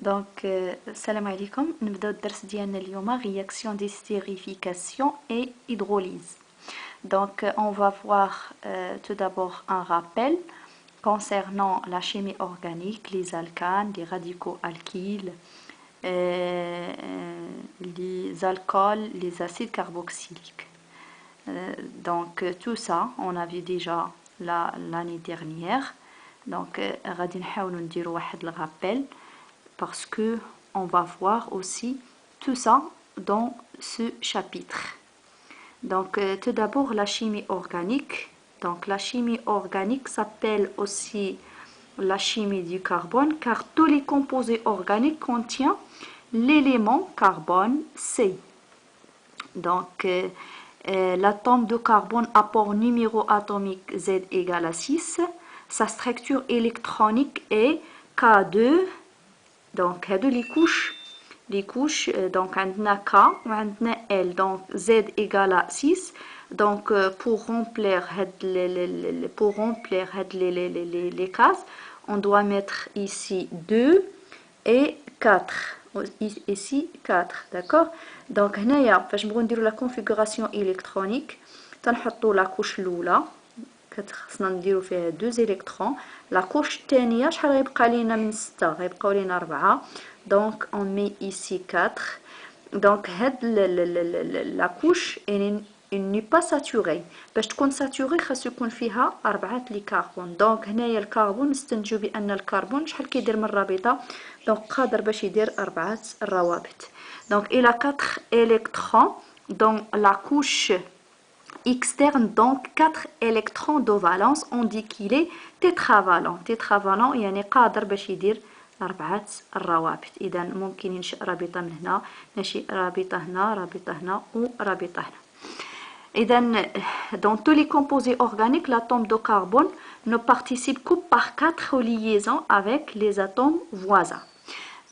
Salam alaikum, نبداو الدرس ديالنا اليوم réaction d'estérification et hydrolyse. On va voir tout d'abord un rappel concernant la chimie organique, les alcanes, les radicaux alkyles, les alcools, les acides carboxyliques. Tout ça, on a vu déjà l'année dernière. غادي نحاولوا نديروا واحد الرابيل parce que on va voir aussi tout ça dans ce chapitre. Tout d'abord la chimie organique. La chimie organique s'appelle aussi la chimie du carbone car tous les composés organiques contiennent l'élément carbone C. L'atome de carbone apport numéro atomique Z égale à 6. Sa structure électronique est K2. Donc, les couches, donc on a K, on a L, donc Z égale à 6. Donc, pour remplir les cases, on doit mettre ici 2 et 4. Ici 4, d'accord? Donc, هنايا فاش نبغيو نديرو la configuration électronique, تنحطو la couche الأولى خصنا نديرو فيها 2 électrons. La couche الثانية شحال غيبقى لينا من 6 غيبقاو لينا 4. Donc on met ici 4. Donc هاد la couche elle n'est pas saturée. باش تكون saturée خاص يكون فيها 4 لي كربون. Donc هنايا الكربون نستنتجو بان الكربون شحال كيدير من رابطة. Donc قادر باش يدير 4 الروابط. Donc il a 4 électrons dans la couche externe, donc 4 électrons de valence. On dit qu'il est tétravalent. Tétravalent يعني قادر باش يدير 4 الروابط. إذا ممكن ينشئ رابطة من هنا، نشئ رابطة هنا، رابطة هنا ورابطة هنا. إذا dans tous les composés organiques, l'atome de carbone ne participe que par 4 liaisons avec les atomes voisins.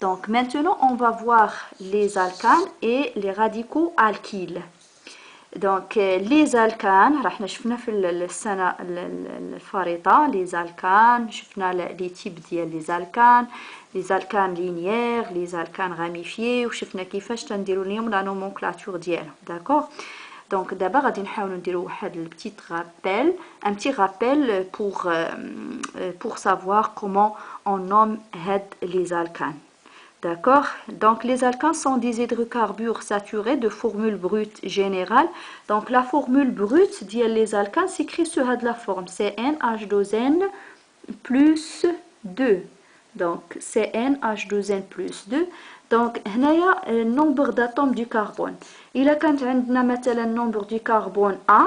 Donc maintenant on va voir les alcanes et les radicaux alkyles. Donc les alcanes راح شفنا في السنة الفارطة les alcanes شفنا les types ديال les alcanes linéaires les alcanes ramifiés وشفنا كيفاش تنديروا لهم لا nomenclature ديالهم d'accord. Donc d'abord غادي نحاولوا نديروا واحد un petit rappel pour savoir comment on nomme les alcanes. D'accord. Donc les alcanes sont des hydrocarbures saturés de formule brute générale. Donc la formule brute des alcanes s'écrit sur la forme CnH2n plus 2. Donc CnH2n plus 2. Donc هنايا nombre d'atomes du carbone. إلا كانت عندنا مثلا nombre du carbone A.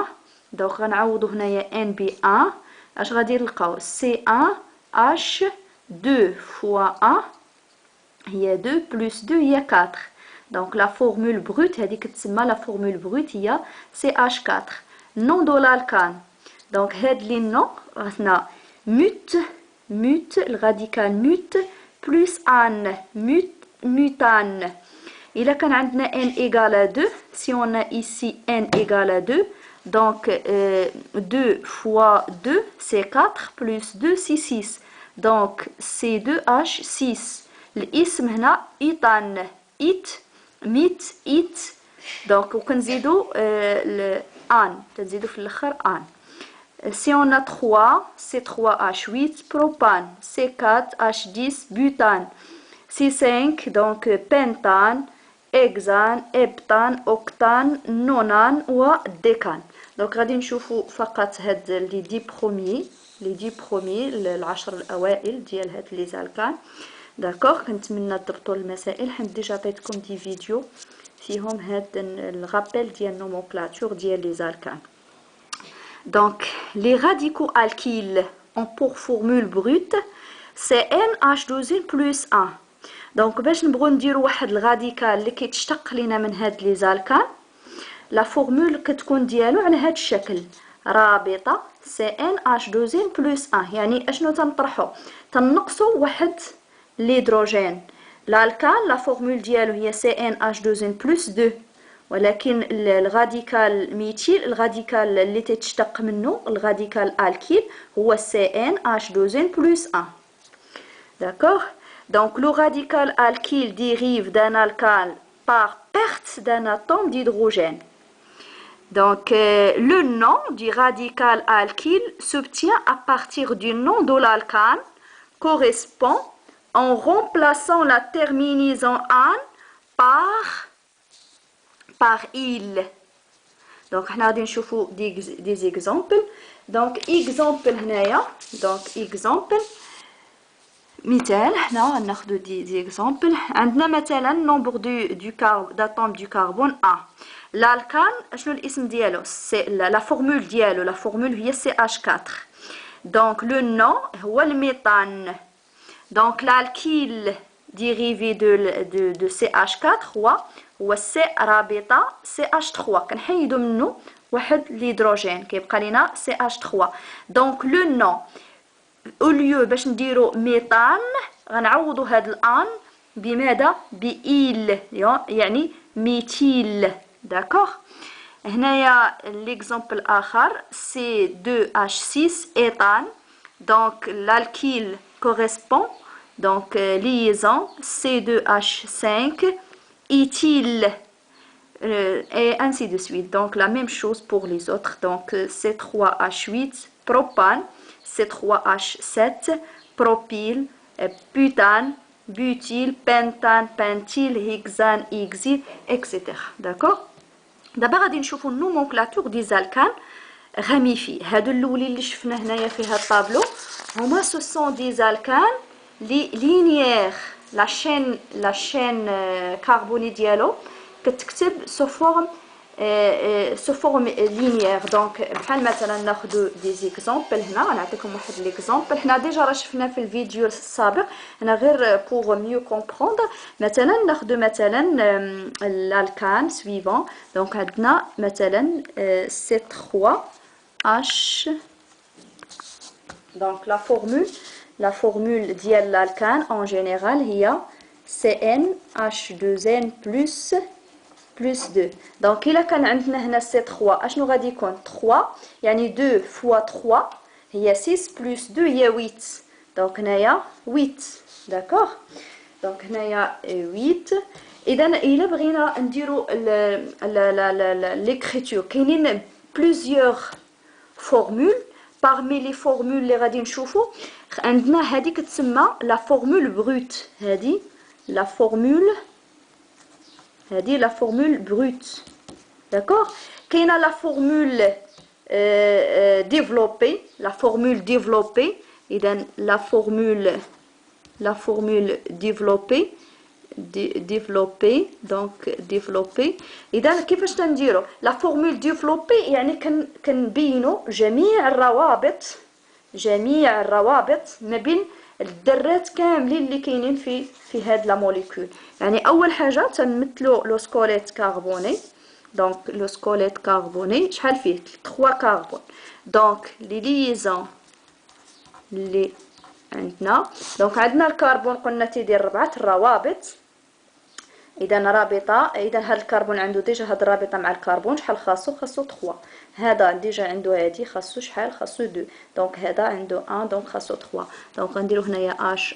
Donc غنعوضو هنايا N ب 1. اش غادي نلقاو C1H2 fois A. Il y a 2 plus 2 il y a 4. Donc la formule brute, la formule brute, il y a CH4. Nom de l'alcane. Donc les noms, on a mut, le radical mut, plus an, mutane. Il a quand on a n égale à 2. Si on a ici n égale à 2, donc 2 fois 2, c'est 4, plus 2, c'est 6. Donc c'est 2H6. الاسم هنا إيطان ميت دونك وكنزيدو ان تنزيدو في الاخر ان. Si on a 3 c'est 3H8 propane, c'est 4H10 butane, c'est 5 donc pentane, hexane, heptane, octane, nonane وديكان. دونك غادي نشوفو فقط هاد لي 10 بروميي العشر الاوائل ديال هاد لي زالكان. داكوغ. كنتمنى تضبطوا المسائل حيت ديجا عطيتكم دي فيديو فيهم هاد الرابيل ديال النومونكلاتور ديال لي زالكان. Donc les radicaux alkyles ont pour formule brute CnH2n plus 1. Donc باش نبغوا نديروا واحد الراديكال اللي كيتشتق لينا من هاد لي زالكان لا فورمول كتكون ديالو على هاد الشكل رابطه CnH2n plus 1. يعني اشنو تنطرحوا تنقصوا واحد l'hydrogène. L'alcane, la formule ديالو هي CnH2n plus 2. ولكن الراديكال ميثيل الراديكال اللي تتشتق منه الراديكال الكيل هو CnH2n plus 1. D'accord. Donc le radical alkyle dérive d'un alkane par perte d'un atome d'hydrogène. Donc le nom du radical alkyle s'obtient à partir du nom de l'alkane correspond en remplaçant la terminaison an par il. Donc on va voir des exemples. Donc exemple هنايا. Donc exemple مثال هنا ناخذ des exemples. عندنا مثلا nombre d'atomes du carbone A. L'alkane شنو الاسم ديالو؟ c'est la formule ديالو. La formule هي CH4. Donc le nom هو الميثان. Donc l'alkyle dérivé de CH4 هو C رابطة CH3 كنحيدو منه واحد الهيدروجين كيبقى لينا CH3. Donc le nom au lieu باش نديرو ميثان غنعوضو هاد الان بماذا؟ بإيل يعني ميثيل. داكوغ. هنايا l'exemple آخر C2H6 éthane. Donc l'alkyle correspond donc liaison C2H5 éthyle et ainsi de suite. Donc la même chose pour les autres. Donc C3H8 propane, C3H7 propyle, butane, butyl, pentane, pentyl, hexane, hexyle, etc. D'accord. دابا غادي نشوفوا النومنكلاتور دي زالكان غاميفي. هادو الاولين اللي شفنا هنايا في هاد الطابلو هما سو سون دي زالكان لي لينيير. لا شين كاربوني ديالو كتكتب سو فورم لينيير. دونك بحال مثلا ناخذ دي زيكزامبل. هنا غنعطيكم واحد ليكزامبل. حنا ديجا راه شفنا في الفيديو السابق. هنا غير بور ميو كومبروندر. مثلا ناخذ مثلا الالكان سويفون. دونك عندنا مثلا C3H. دونك la formule ديال l'alkane en général هي CnH2n plus 2. Donc إلا كان عندنا هنا C3 اشنو غادي يكون 3 يعني 2 fois 3 هي 6 plus 2 هي 8. دونك هنايا 8. داكوغ. دونك هنايا 8. اذا الا بغينا نديرو l'écriture كاينين plusieurs formules. Parmi les formules اللي غادي نشوفو عندنا هذه كتسمى لا فورمول بروت. هذه لا فورمول بروت. داكوغ. كاينه لا فورمول ديفلوبي. لا فورمول ديفلوبي. اذا لا فورمول ديفلوبي دونك ديفلوبي. اذا كيفاش تنديرو لا فورمول ديفلوبي؟ يعني كنبينوا جميع الروابط ما بين الذرات كاملين اللي كاينين في هاد لا موليكول. يعني اول حاجه تنمثلوا لو سكوليت كربوني. دونك لو سكوليت كربوني شحال فيه 3 كربون. دونك لي ليزون اللي عندنا. دونك عندنا الكربون قلنا تيدير 4 الروابط. اذا رابطه. اذا هذا الكربون عنده ديجا هاد الرابطه مع الكربون شحال خاصو 3. هذا ديجا عنده هادي خاصو شحال خاصو 2. دونك هذا عنده 1 دونك خاصو 3. دونك غنديرو هنايا H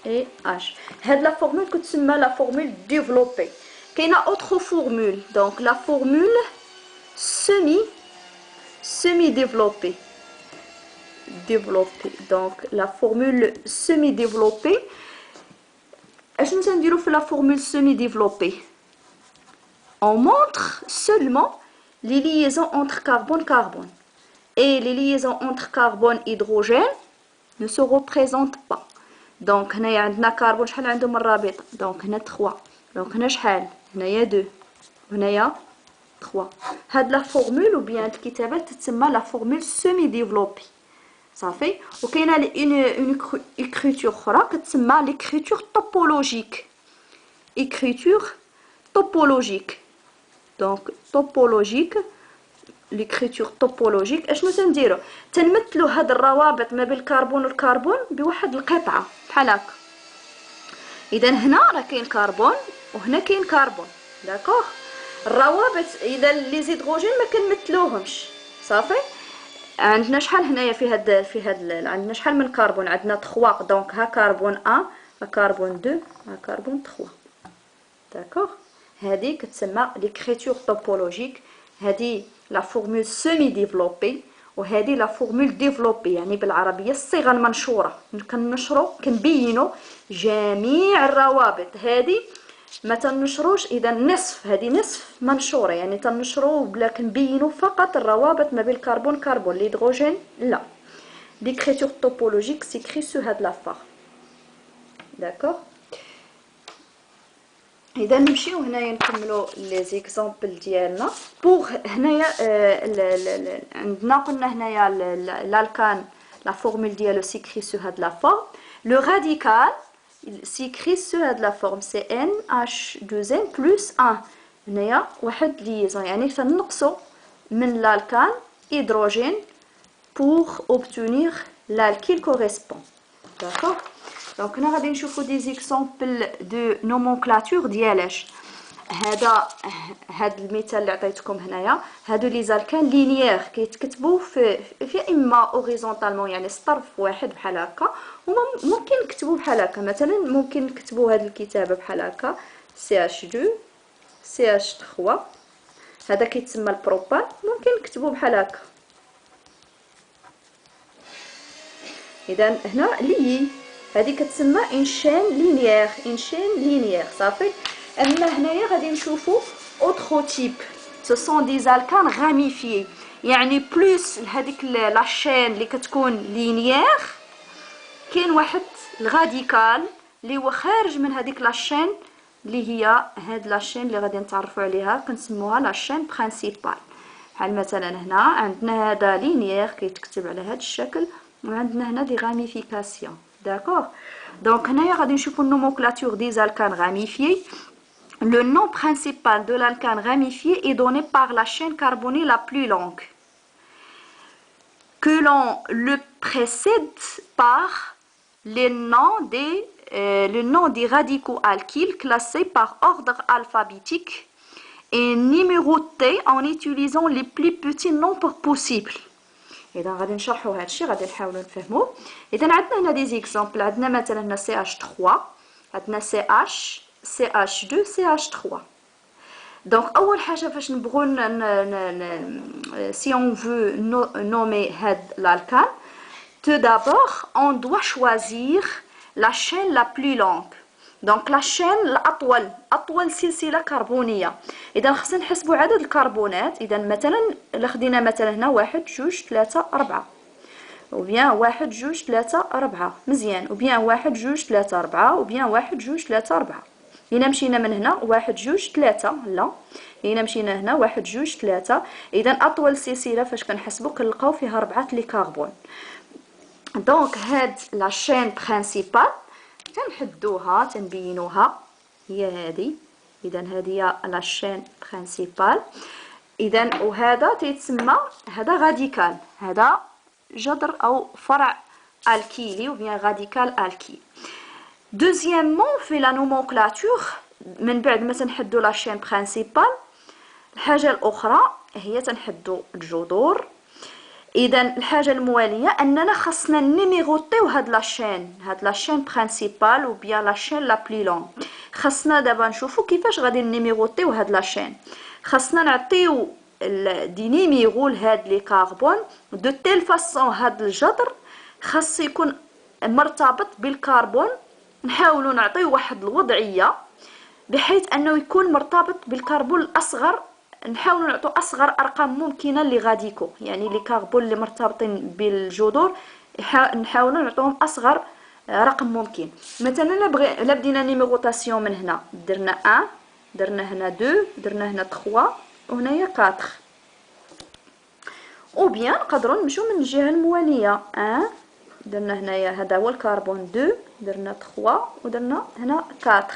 اي H. هاد لا فورمول كتسمى لا فورمول ديفلوبي. كاينه اوتر فورمول. دونك لا فورمول semi développée. Donc la formule semi-développée. Est-ce que nous allons la formule semi-développée? On montre seulement les liaisons entre carbone-carbone. Et les liaisons entre carbone-hydrogène ne se représentent pas. Donc on a carbone شحال عنده من رابطة. Donc هنا 3. Donc هنا شحال؟ هنايا 2. هنايا 3. هاد لا فورمول ou bien الكتابة تتسمى لا فورمول semi-développée. صافي. وكاينه une écriture اخرى كتسمى l'écriture topologique. Donc topologique. l'écriture topologique اشنو تنديرو؟ تنمثلوا هاد الروابط ما بين الكربون والكربون بواحد القطعه بحال هكا. اذا هنا راه كاين كربون وهنا كاين كربون. داكوغ. الروابط اذا لي زيدروجين ما كنمثلوهمش. صافي. عندنا شحال هنايا في هاد عندنا شحال من كربون؟ عندنا 3. دونك ها كربون 1 ها كربون 2 ها كربون 3. داكوغ. هذه كتسمى ليكريتور توبولوجيك. هذه لا فورمول سيمي ديفلوبي وهذه لا فورمول ديفلوبي، يعني بالعربيه الصيغه المنشوره. كنشرو كنبينوا جميع الروابط. هذه ما تنشروش، اذا نصف، هذه نصف منشوره، يعني تنشرو بلا كنبينوا فقط الروابط ما بين الكربون كربون. الهيدروجين لا. ليكريتور توبولوجيك سيكري سو هاد لا فار. داكوغ. اذا نمشيو هنايا نكملوا لي زيكزامبل ديالنا. بوغ هنايا عندنا قلنا هنايا الالكان لا فورمول ديالو سيكري سو هاد لا فورم. لو راديكال سيكري سو هاد لا فورم سي NH2N بلس 1. هنايا واحد ليزون، يعني تنقصوا من الالكان هيدروجين بوغ اوبتونير l'alkyle correspond. D'accord. دونك هنا غادي نشوفوا دي زيكزامبل دو نومونكلاتور ديالاش. هاد المثال اللي عطيتكم هنايا، هادو لي زالكان لينيير كيتكتبوا في اما اوريزونطالمون يعني سطر في واحد بحال هكا، وممكن نكتبوا بحال هكا. مثلا ممكن نكتبوا هاد الكتابه بحال هكا CH2 CH3. هذا كيتسمى البروبان. ممكن نكتبوا بحال هكا. اذا هنا لي هذه كتسمى انشين لينيير صافي. اما هنايا غادي نشوفوا اوترو تيب سو سون دي زالكان غاميفيي، يعني بلوس هذيك لاشين اللي كتكون لينيير كاين واحد الغاديكال اللي هو خارج من هذيك لاشين اللي هي هاد لاشين اللي غادي نتعرفوا عليها كنسموها لاشين برينسيبال. بحال مثلا هنا عندنا هذا لينيير كيتكتب على هذا الشكل، وعندنا هنا دي غاميفيكاسيون. داكوغ. دونك هنايا غادي نشوفوا النومونكلاتور دي الكان غاميفيي. Le nom principal de l'alcane ramifié est donné par la chaîne carbonée la plus longue, que l'on le précède par le nom des radicaux alkyles classés par ordre alphabétique et numérotés en utilisant les plus petits nombres possibles. اذا غادي نشرحوا هذا الشيء غادي نحاولوا نفهموه. اذا عندنا هنا دي زيكزامبل. عندنا مثلا هنا CH3، عندنا CH2 CH3. دونك اول حاجه فاش نبغوا si on veut nommer هاد l'alcane, tout d'abord on doit choisir la chaîne la plus longue. دونك لا شين اطول سلسله كربونيه. اذا خصنا نحسبوا عدد الكربونات. اذا مثلا الا خدينا مثلا هنا 1 2 3 4 وبيان 1 2 3 4 مزيان، وبيان 1 2 3 4 وبيان 1 2 3 4. هنا مشينا من هنا 1 2 3 لا، هنا مشينا هنا 1 2 3. اذا اطول سلسله فاش كنحسبوا كنلقاو فيها 4 لي كربون. دونك هاد لا شين برينسيبال تنحدوها تنبينوها هي هذه. اذا هذه هي لا شين برينسيبال. اذا وهذا تيتسمى هذا غاديكال، هذا جذر او فرع الكيلي وبيان غاديكال الكيل. دوزيامون في لا نومونكلاتور من بعد ما تنحدوا لا شين برينسيبال، الحاجه الاخرى هي تنحدوا الجذور. اذا الحاجه المواليه اننا خصنا نيميروطيو هاد لاشين برينسيبال وبيان لاشين لا بلي لون. خصنا دابا نشوفوا كيفاش غادي نيميروطيو هاد لاشين. خصنا نعطيو دي نيميرو لهاد لي كربون دو تيل فاصون هاد الجذر خاص يكون مرتبط بالكربون. نحاولوا نعطيو واحد الوضعيه بحيث انه يكون مرتبط بالكربون الاصغر. نحاولوا نعطوا اصغر ارقام ممكنه اللي غاديكو، يعني لي كربون اللي مرتبطين بالجذور نحاولوا نعطوهم اصغر رقم ممكن. مثلا الا بدينا نيميروطاسيون من هنا درنا 1 درنا هنا 2 درنا هنا 3 وهنايا 4. او بيان نقدروا نمشيو من الجهه المواليه 1 درنا هنايا هذا هو الكربون 2 درنا 3 ودرنا هنا 4.